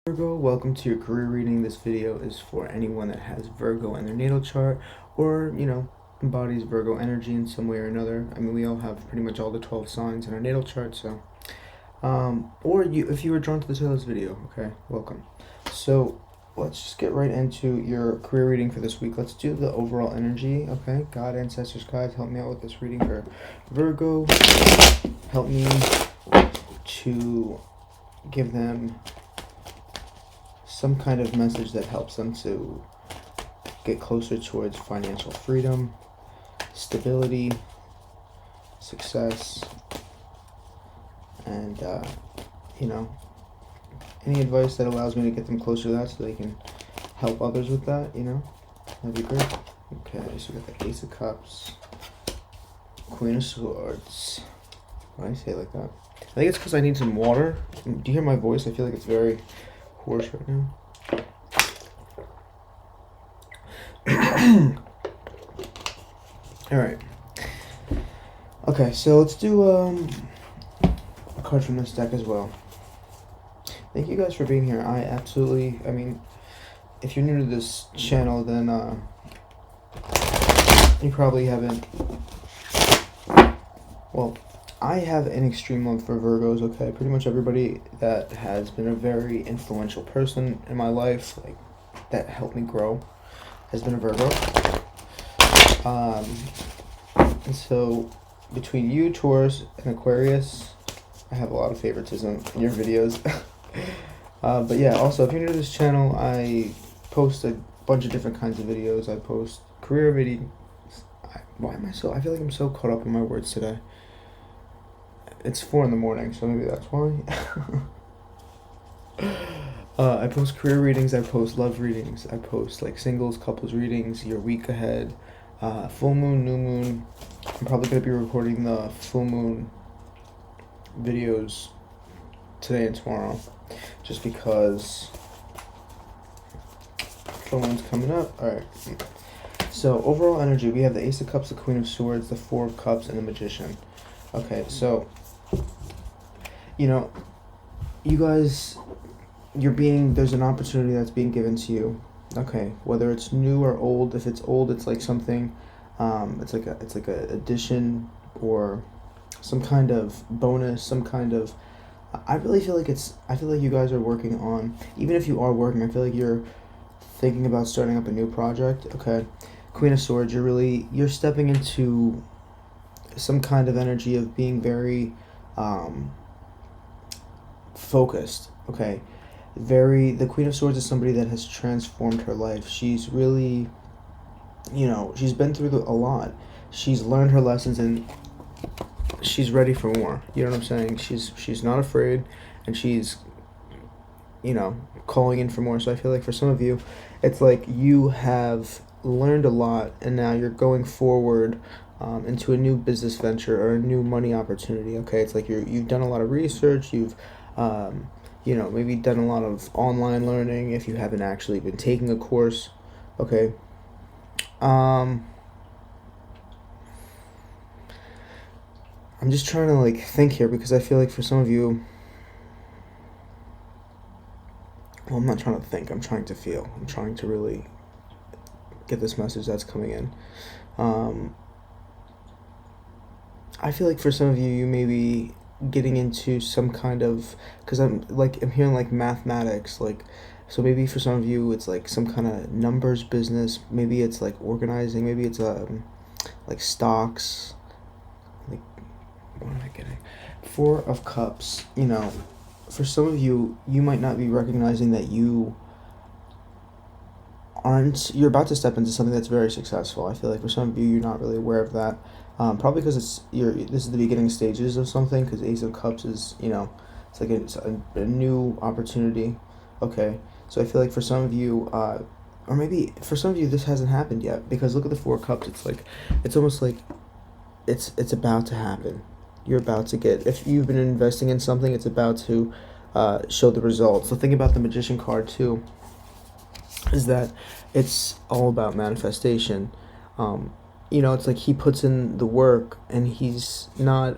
Virgo, welcome to your career reading. This video is for anyone that has Virgo in their natal chart or, embodies Virgo energy in some way or another. I mean, we all have pretty much all the 12 signs in our natal chart, so if you were drawn to this video, okay, welcome. So, let's just get right into your career reading for this week. Let's do the overall energy, okay? God, ancestors, guides, help me out with this reading for Virgo. Help me to give them some kind of message that helps them to get closer towards financial freedom, stability, success, and any advice that allows me to get them closer to that so they can help others with that, that'd be great. Okay, so we got the Ace of Cups, Queen of Swords. Why do I say it like that? I think it's because I need some water. Do you hear my voice? I feel like it's very hoarse right now. Alright. Okay, so let's do a card from this deck as well. Thank you guys for being here. I mean, if you're new to this channel, then you probably haven't. Well, I have an extreme love for Virgos, okay? Pretty much everybody that has been a very influential person in my life, like, that helped me grow, has been a Virgo. And so, between you, Taurus, and Aquarius, I have a lot of favoritism in your videos. But yeah, also, if you're new to this channel, I post a bunch of different kinds of videos. I post career videos. I feel like I'm so caught up in my words today. It's 4 in the morning, so maybe that's why. I post career readings, I post love readings, I post like singles, couples readings, your week ahead, full moon, new moon. I'm probably going to be recording the full moon videos today and tomorrow, just because full moon's coming up. Alright, so overall energy, we have the Ace of Cups, the Queen of Swords, the Four of Cups, and the Magician. Okay, so you guys, there's an opportunity that's being given to you. Okay, whether it's new or old. If it's old, it's like something, it's like a addition or some kind of bonus, some kind of. I feel like you guys are working on. Even if you are working, I feel like you're thinking about starting up a new project. Okay, Queen of Swords, you're stepping into some kind of energy of being very focused. Okay, the Queen of Swords is somebody that has transformed her life. She's really, she's been through a lot. She's learned her lessons and she's ready for more. You know what I'm saying? She's not afraid, and she's calling in for more. So I feel like for some of you, it's like you have learned a lot and now you're going forward into a new business venture or a new money opportunity. Okay, it's like you've done a lot of research. You've maybe done a lot of online learning if you haven't actually been taking a course. Okay. I'm just trying to think here, because I feel like for some of you, well, I'm not trying to think, I'm trying to feel. I'm trying to really get this message that's coming in. I feel like for some of you, you may be getting into some kind of, because I'm hearing mathematics, so maybe for some of you it's like some kind of numbers business. Maybe it's like organizing. Maybe it's like stocks. What am I getting? Four of Cups. For some of you, you might not be recognizing that you're about to step into something that's very successful. I feel like for some of you, you're not really aware of that. Probably because this is the beginning stages of something, because Ace of Cups is, it's like a new opportunity. Okay, so I feel like for some of you, or maybe for some of you, this hasn't happened yet, because look at the Four of Cups. It's almost like it's about to happen. You're about to get, if you've been investing in something, it's about to show the results. The thing about the Magician card too is that it's all about manifestation. It's like he puts in the work and he's not,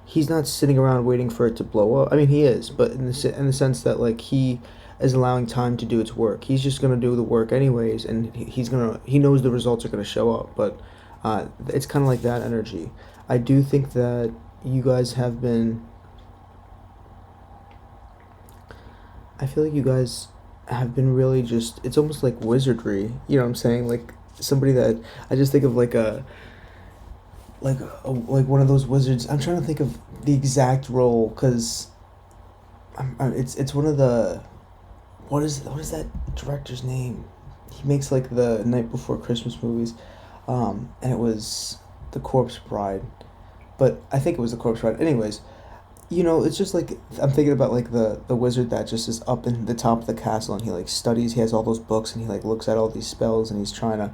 he's not sitting around waiting for it to blow up. I mean, he is, but in the sense that like he is allowing time to do its work. He's just gonna do the work anyways, and he knows the results are gonna show up. But it's kind of like that energy. I do think that you guys have been. I feel like you guys have been really just. It's almost like wizardry. You know what I'm saying? Like somebody that I just think of like one of those wizards. I'm trying to think of the exact role because it's one of the what is that director's name? He makes like the Night Before Christmas movies, and it was The Corpse Bride, but I think it was The Corpse Bride. Anyways, it's just like I'm thinking about like the wizard that just is up in the top of the castle and he like studies. He has all those books and he like looks at all these spells and he's trying to,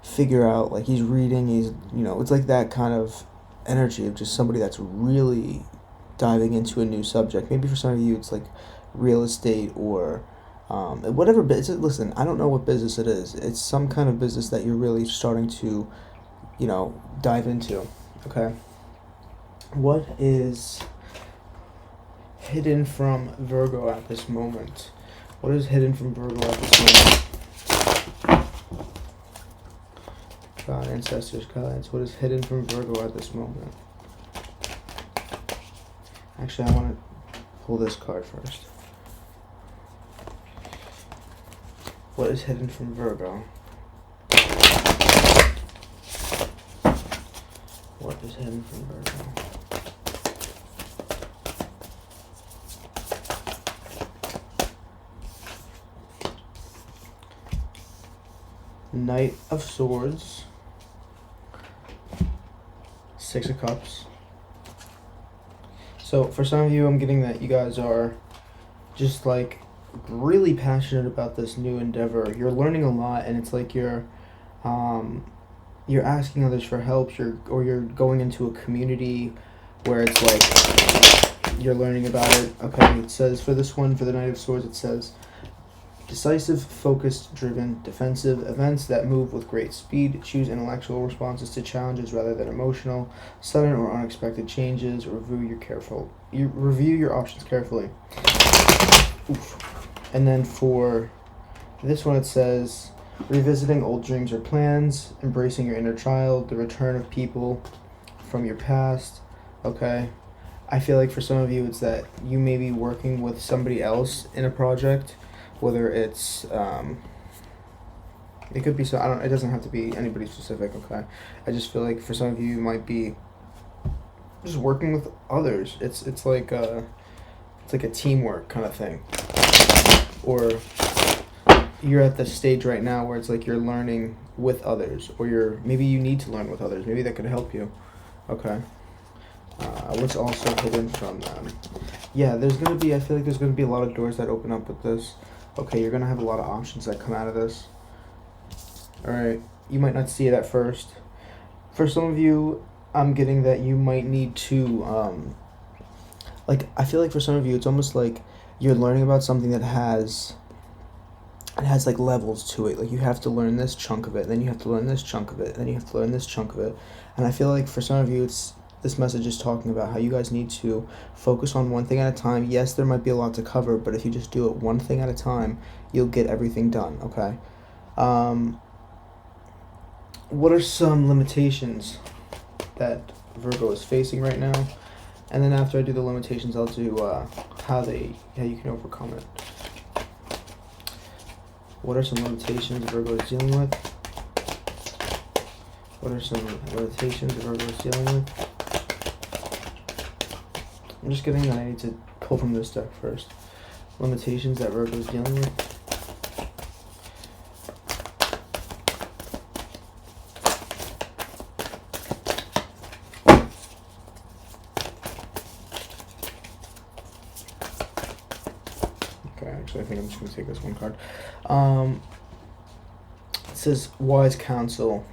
figure out like he's reading. It's like that kind of energy of just somebody that's really diving into a new subject. Maybe for some of you it's like real estate or whatever business. Listen, I don't know what business it is. It's some kind of business that you're really starting to, dive into. Okay. What is hidden from Virgo at this moment? What is hidden from Virgo at this moment? God, ancestors, guides. What is hidden from Virgo at this moment? Actually, I want to pull this card first. What is hidden from Virgo? What is hidden from Virgo? Knight of Swords, Six of Cups. So for some of you, I'm getting that you guys are just like really passionate about this new endeavor. You're learning a lot, and it's like you're asking others for help. You're going into a community where it's like you're learning about it. Okay, it says for this one, for the Knight of Swords, it says decisive, focused, driven, defensive, events that move with great speed, choose intellectual responses to challenges rather than emotional, sudden or unexpected changes, review your options carefully. Oof. And then for this one it says revisiting old dreams or plans, embracing your inner child, the return of people from your past. Okay. I feel like for some of you it's that you may be working with somebody else in a project. Whether it's, it could be it doesn't have to be anybody specific, okay? I just feel like for some of you might be just working with others. It's like a teamwork kind of thing. Or you're at the stage right now where it's like you're learning with others, or maybe you need to learn with others. Maybe that could help you, okay? What's also hidden from them? Yeah, I feel like there's gonna be a lot of doors that open up with this. Okay, you're gonna have a lot of options that come out of this. Alright, you might not see it at first. For some of you, I'm getting that you might need to, I feel like for some of you, it's almost like you're learning about something that has like levels to it. Like you have to learn this chunk of it, then you have to learn this chunk of it, then you have to learn this chunk of it. And I feel like for some of you, this message is talking about how you guys need to focus on one thing at a time. Yes, there might be a lot to cover, but if you just do it one thing at a time, you'll get everything done, okay? What are some limitations that Virgo is facing right now? And then after I do the limitations, I'll do how you can overcome it. What are some limitations Virgo is dealing with? What are some limitations Virgo is dealing with? I'm just getting that I need to pull from this deck first. Limitations that Virgo is dealing with. Okay, actually I think I'm just going to take this one card. It says Wise Counsel.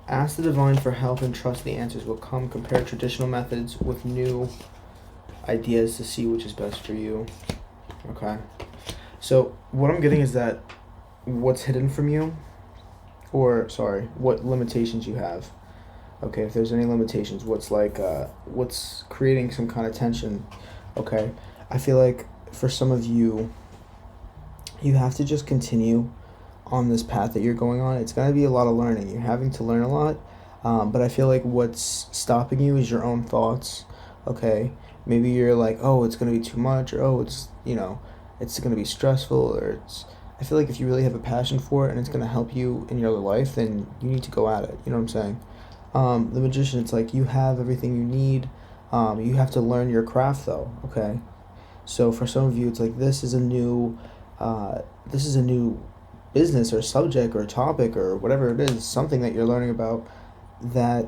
Ask the divine for help and trust the answers will come. Compare traditional methods with new ideas to see which is best for you. Okay. So what I'm getting is that what's hidden from you, what limitations you have, Okay, if there's any limitations, what's creating some kind of tension. Okay, I feel like for some of you, you have to just continue on this path that you're going on. It's going to be a lot of learning. You're having to learn a lot. But I feel like what's stopping you is your own thoughts. Okay. Maybe you're like, oh, it's going to be too much, or oh, it's going to be stressful, or it's. I feel like if you really have a passion for it and it's going to help you in your life, then you need to go at it. You know what I'm saying? The magician, it's like you have everything you need. You have to learn your craft, though. Okay. So for some of you, it's like this is a new business or subject or topic or whatever it is, something that you're learning about that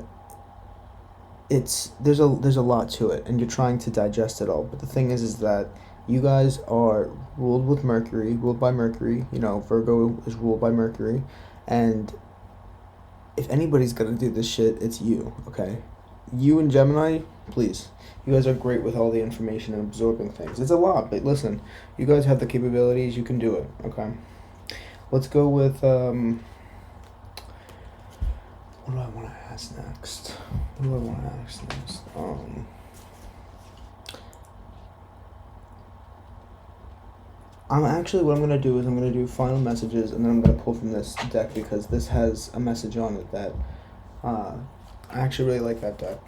there's a lot to it and you're trying to digest it all. But the thing is that you guys are ruled by Mercury. Virgo is ruled by Mercury, and if anybody's gonna do this shit, it's you. Okay, you and Gemini, please. You guys are great with all the information and absorbing things. It's a lot, but listen, you guys have the capabilities. You can do it. Okay. Let's go with what do I want to ask next? What I'm gonna do is I'm gonna do final messages, and then I'm gonna pull from this deck because this has a message on it that I actually really like that deck.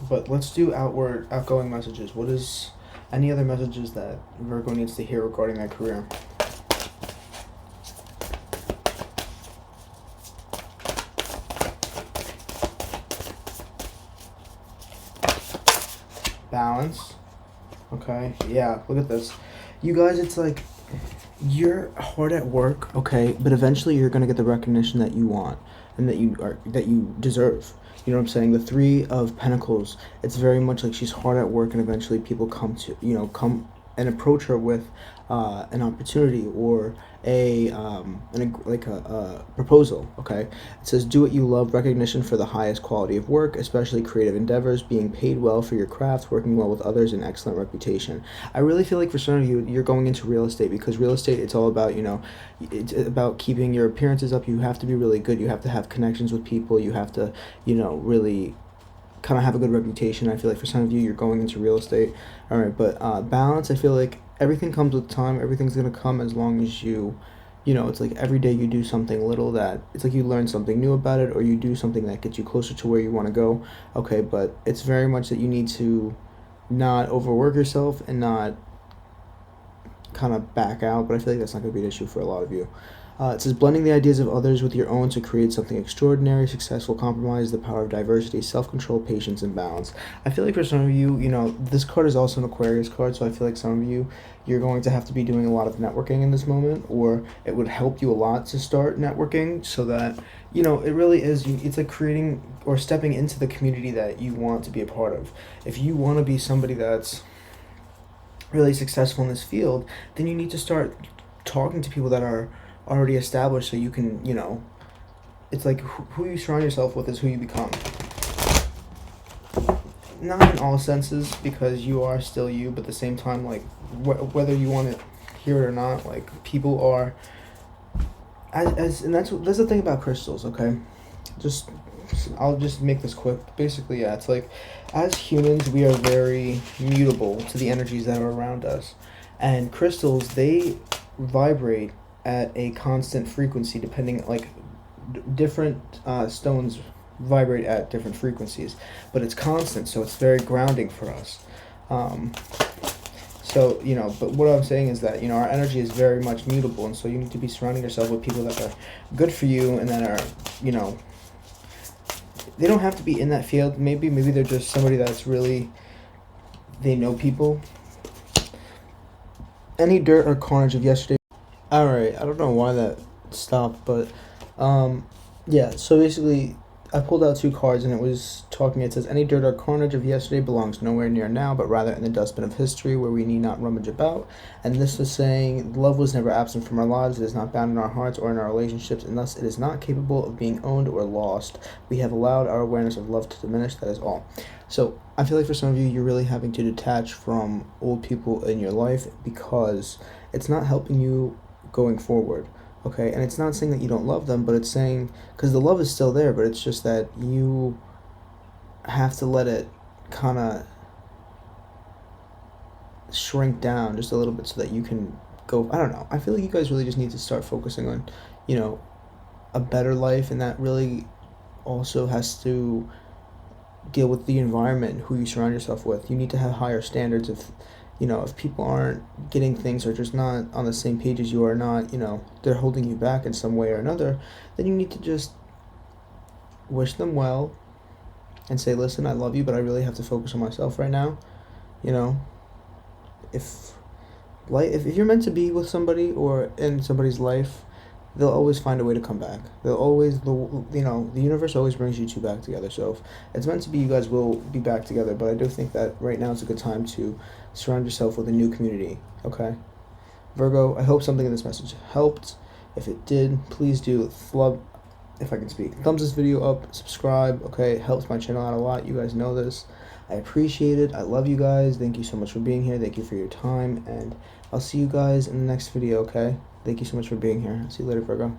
But let's do outgoing messages. What is any other messages that Virgo needs to hear regarding their career? Balance. Okay. Yeah, look at this. You guys, it's like you're hard at work, okay, but eventually you're gonna get the recognition that you want and that you deserve. You know what I'm saying? The Three of Pentacles, it's very much like she's hard at work, and eventually people come and approach her with an opportunity or a proposal. Okay, it says do what you love, recognition for the highest quality of work, especially creative endeavors, being paid well for your craft, working well with others, and excellent reputation. I really feel like for some of you, you're going into real estate because real estate, it's all about it's about keeping your appearances up. You have to be really good. You have to have connections with people. You have to really kind of have a good reputation. I feel like for some of you, you're going into real estate. All right, but balance, I feel like everything comes with time. Everything's going to come as long as it's like every day you do something little that it's like you learn something new about it, or you do something that gets you closer to where you want to go. Okay, but it's very much that you need to not overwork yourself and not kind of back out, but I feel like that's not going to be an issue for a lot of you. It says blending the ideas of others with your own to create something extraordinary, successful, compromise, the power of diversity, self-control, patience, and balance. I feel like for some of you, this card is also an Aquarius card, so I feel like some of you, you're going to have to be doing a lot of networking in this moment, or it would help you a lot to start networking so that, it really is, it's like creating or stepping into the community that you want to be a part of. If you want to be somebody that's really successful in this field, then you need to start talking to people that are already established so you can, it's like who you surround yourself with is who you become. Not in all senses, because you are still you, but at the same time, like, whether you want to hear it or not, like, people are, and that's the thing about crystals, okay? I'll just make this quick. Basically, yeah, it's like, as humans, we are very mutable to the energies that are around us. And crystals, they vibrate at a constant frequency, depending, like, different stones vibrate at different frequencies, but it's constant, so it's very grounding for us. But what I'm saying is that, our energy is very much mutable, and so you need to be surrounding yourself with people that are good for you and that are, they don't have to be in that field. Maybe they're just somebody that's really, they know people. Any dirt or carnage of yesterday. Alright, I don't know why that stopped, but yeah, so basically I pulled out two cards and it says, any dirt or carnage of yesterday belongs nowhere near now, but rather in the dustbin of history where we need not rummage about. And this was saying, love was never absent from our lives, it is not bound in our hearts or in our relationships, and thus it is not capable of being owned or lost. We have allowed our awareness of love to diminish, that is all. So I feel like for some of you, you're really having to detach from old people in your life because it's not helping you going forward. Okay, and it's not saying that you don't love them, but it's saying, because the love is still there, but it's just that you have to let it kind of shrink down just a little bit so that you can go. I don't know. I feel like you guys really just need to start focusing on, you know, a better life, and that really also has to deal with the environment, who you surround yourself with. You need to have higher standards. If people aren't getting things or just not on the same page as you, are not, they're holding you back in some way or another, then you need to just wish them well and say, listen, I love you, but I really have to focus on myself right now. You know, if if you're meant to be with somebody or in somebody's life, they'll always find a way to come back. The universe always brings you two back together. So if it's meant to be, you guys will be back together. But I do think that right now is a good time to surround yourself with a new community. Okay, Virgo. I hope something in this message helped. If it did, please do if I can speak, thumbs this video up, subscribe. Okay, it helps my channel out a lot. You guys know this. I appreciate it. I love you guys. Thank you so much for being here. Thank you for your time, and I'll see you guys in the next video. Okay. Thank you so much for being here. See you later, Virgo.